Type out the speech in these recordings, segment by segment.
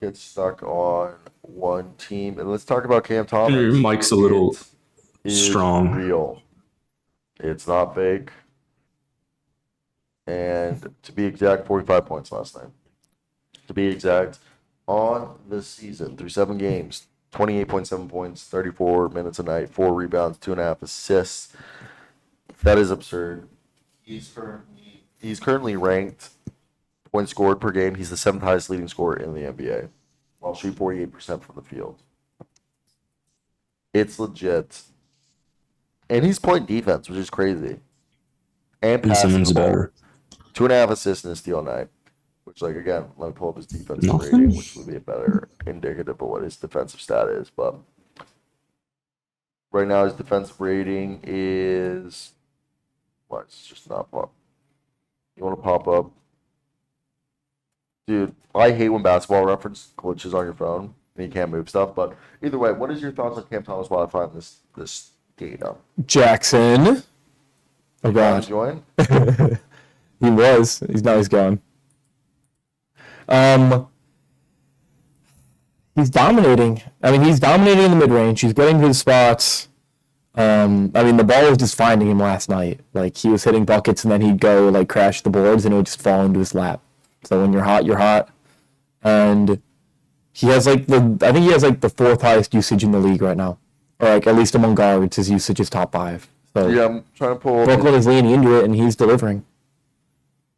get stuck on one team. And let's talk about Cam Your Thomas. mic's a little It is strong. real. It's not fake. And to be exact, 45 points last night. To be exact, on the season, through 7 games, 28.7 points, 34 minutes a night, 4 rebounds, 2.5 assists. That is absurd. He's currently ranked points scored per game. He's the 7th highest leading scorer in the NBA, while shooting 48% from the field. It's legit. And he's playing defense, which is crazy. And Ben passing Simmons the ball. better. 2.5 assists in a steal night. Which, like, again, let me pull up his defensive Nothing. rating, which would be a better indicative of what his defensive stat is. But right now, his defensive rating is. What? It's just not pop. You want to pop up? Dude, I hate when basketball reference glitches on your phone and you can't move stuff. But either way, what is your thoughts on Cam Thomas while I find this data? Jackson. Oh, God. Join? He was. He's gone. He's dominating. I mean, he's dominating in the mid-range. He's getting his spots. I mean, the ball was just finding him last night. Like, he was hitting buckets, and then he'd go, like, crash the boards, and it would just fall into his lap. So when you're hot, you're hot. And he has, I think he has, the 4th highest usage in the league right now. Or, at least among guards, his usage is top 5. So Yeah, I'm trying to pull up. Brooklyn is leaning into it, and he's delivering.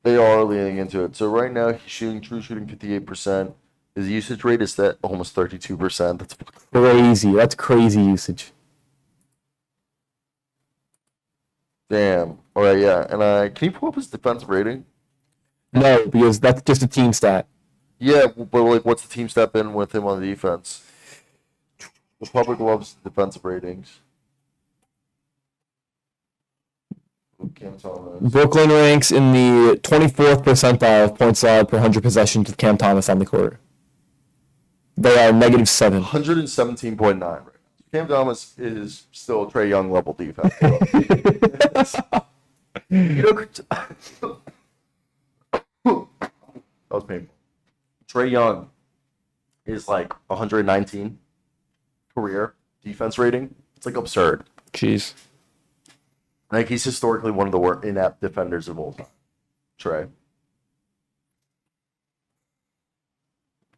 They are leaning into it. So right now, he's shooting 58%. His usage rate is at almost 32%. That's Crazy. That's crazy usage. damn. All right, yeah. And can you pull up his defensive rating? No, because that's just a team stat. Yeah, but what's the team step in with him on the defense? The public loves defensive ratings. Cam Thomas. Brooklyn ranks in the 24th percentile of points allowed per 100 possessions with Cam Thomas on the court. They are -7. 117.9 right now. Cam Thomas is still Trae Young level defense. You know, that was painful. Trae Young is 119 career defense rating. It's absurd. Jeez. He's historically one of the worst inept defenders of all time. Trae.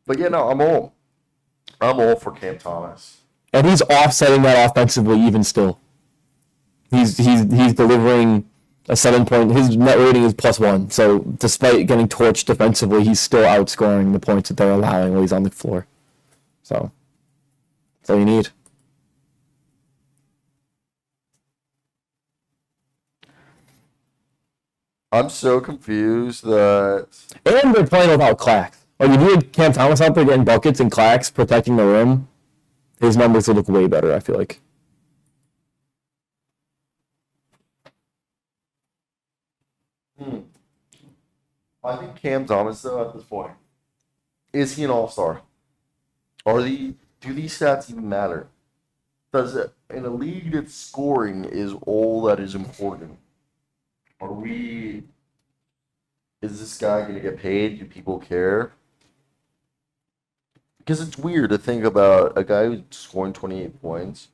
But yeah, no, I'm all for Cam Thomas. And he's offsetting that offensively even still. He's delivering a 7 point. His net rating is +1. So despite getting torched defensively, he's still outscoring the points that they're allowing while he's on the floor. So that's all you need. I'm so confused that And they're playing without Clax. Like, if you had Cam Thomas out there getting buckets and Clax protecting the rim, his numbers would look way better, I feel like. I think Cam Thomas, though, at this point, is he an all-star? Do these stats even matter? Does it, in a league that scoring is all that is important? Is this guy going to get paid? Do people care? Because it's weird to think about a guy who's scoring 28 points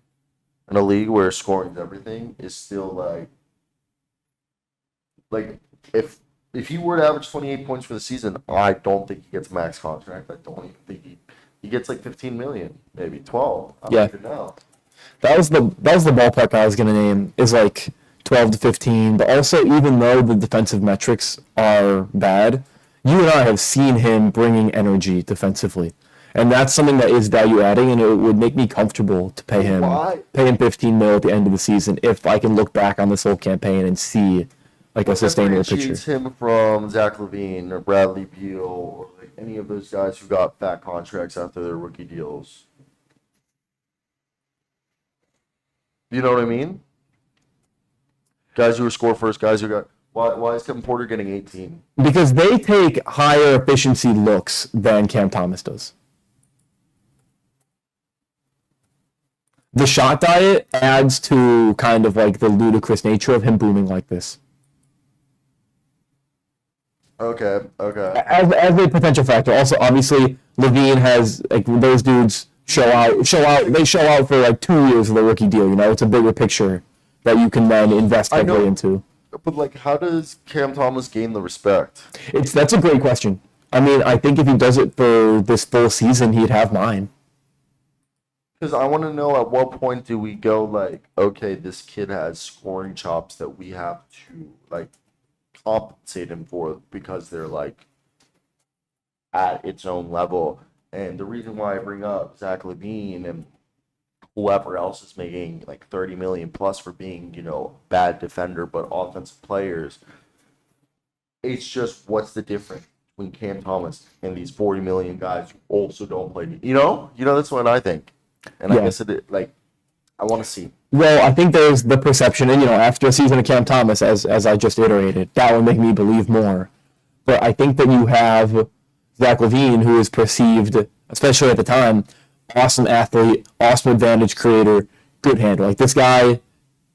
in a league where scoring is everything is still if he were to average 28 points for the season, I don't think he gets max contract. I don't even think he gets 15 million, maybe 12. I don't even know. That was the ballpark I was gonna name, is 12 to 15. But also, even though the defensive metrics are bad, you and I have seen him bringing energy defensively, and that's something that is value adding, and it would make me comfortable to pay him 15 mil at the end of the season if I can look back on this whole campaign and see a sustainable picture. Differentiates him from Zach LaVine or Bradley Beal or any of those guys who got fat contracts after their rookie deals. You know what I mean? Guys who score first, guys who got. Why is Kevin Porter getting 18? Because they take higher efficiency looks than Cam Thomas does. The shot diet adds to kind of the ludicrous nature of him booming like this. Okay. As a potential factor. Also, obviously, Levine has like those dudes they show out for like 2 years of the rookie deal. You know, it's a bigger picture that you can then invest heavily into. But like, how does Cam Thomas gain the respect? That's a great question. I mean, I think if he does it for this full season, he'd have mine. Because I want to know at what point do we go like, okay, this kid has scoring chops that we have to like compensate him for because they're like at its own level. And the reason why I bring up Zach LaVine and whoever else is making like 30 million plus for being, bad defender but offensive players, it's just what's the difference between Cam Thomas and these 40 million guys who also don't play. That's what I think. And Yeah. I guess I want to see. Well, I think there's the perception, and after a season of Cam Thomas, as I just iterated, that would make me believe more. But I think that you have Zach LaVine, who is perceived, especially at the time, awesome athlete, awesome advantage creator, good handle. Like, this guy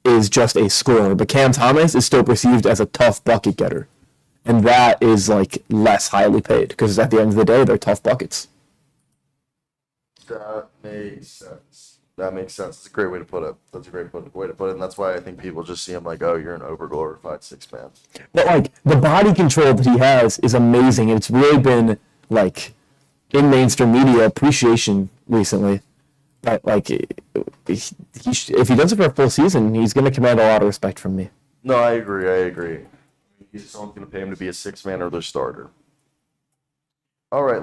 is just a scorer. But Cam Thomas is still perceived as a tough bucket getter. And that is, like, less highly paid. Because at the end of the day, they're tough buckets. That makes sense. It's a great way to put it. That's a great way to put it. And that's why I think people just see him like, oh, you're an overglorified six man. But, like, the body control that he has is amazing. And it's really been, like, in mainstream media appreciation recently. But, like, if he does it for a full season, he's going to command a lot of respect from me. No, I agree. He's just only going to pay him to be a six man or their starter. All right.